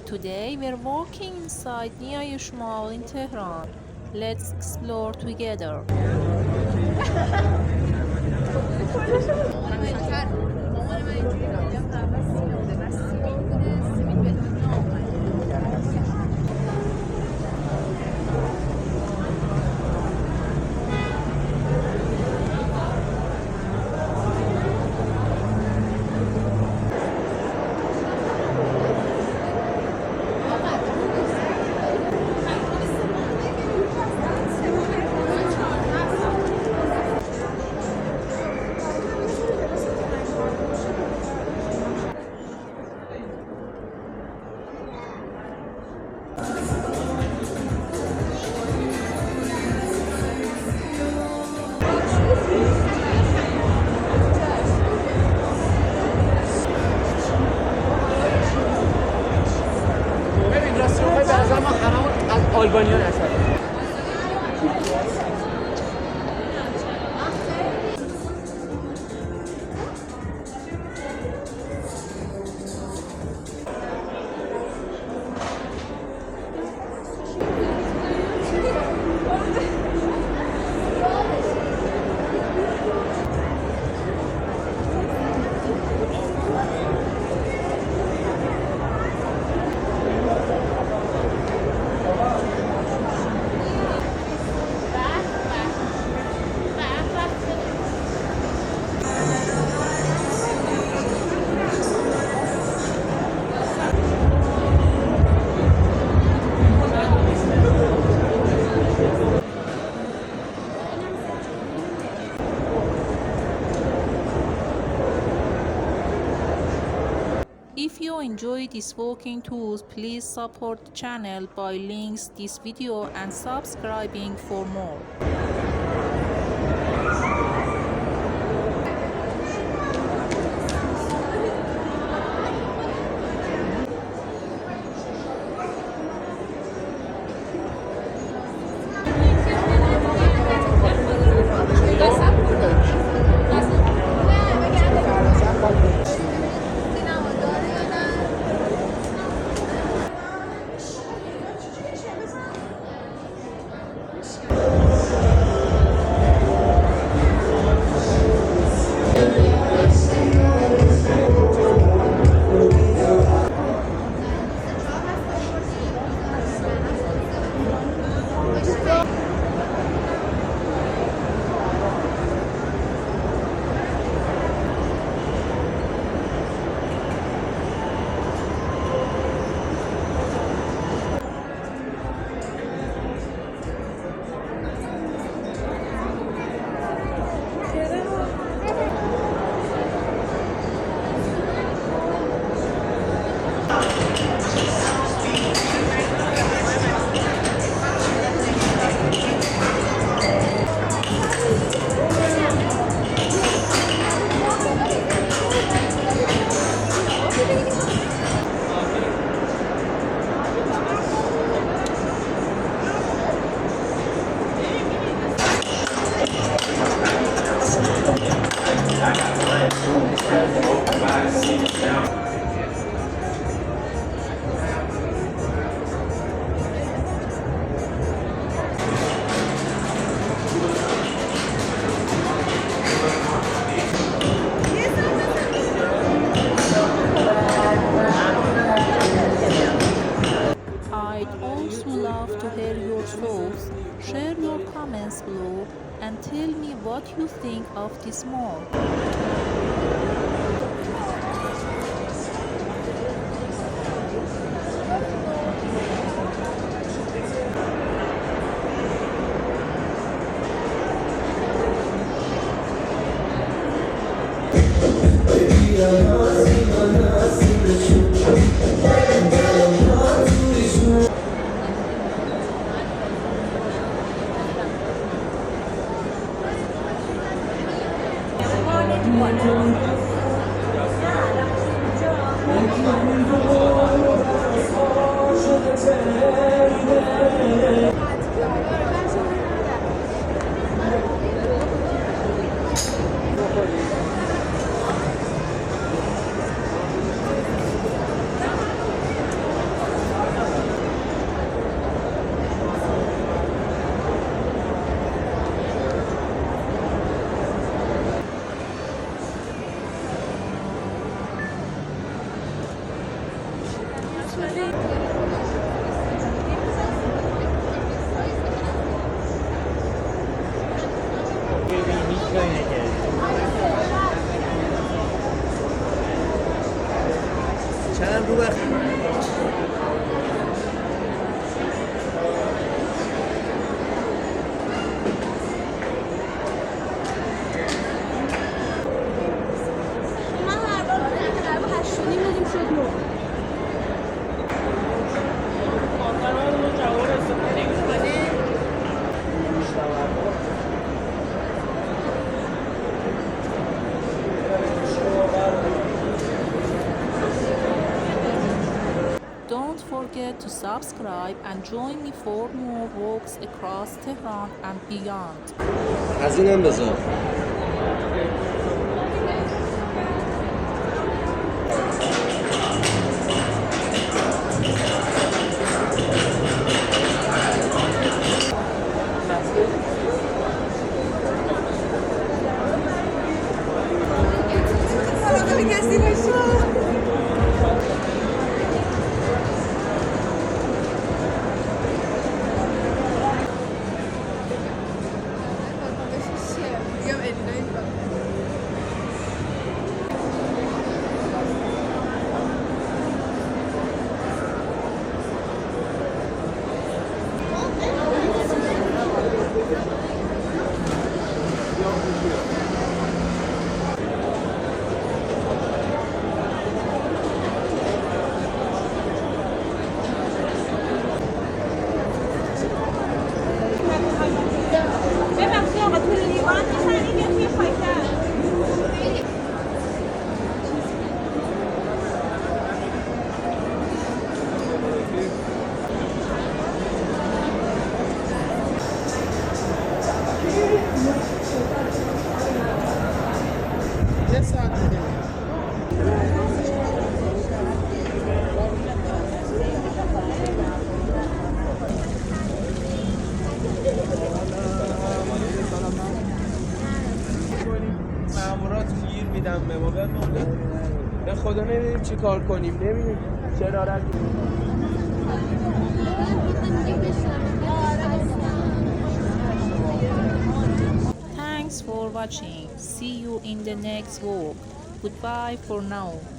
Today we're walking inside Niayesh Mall in Tehran. Let's explore together. آلبانیان هستن. If you enjoy these walking tours, please support the channel by links this video and subscribing for more. I'd also love to hear your thoughts. Share your comments below and tell me what you think of this mall. چند رو وقت Don't forget to subscribe and join me for more walks across Tehran and beyond. هزینم بذار مامورات گیر میدم به ما به خدا نمیدونیم چی کار کنیم نمیدونیم شرارت Thanks for watching. See you in the next vlog. Goodbye for now.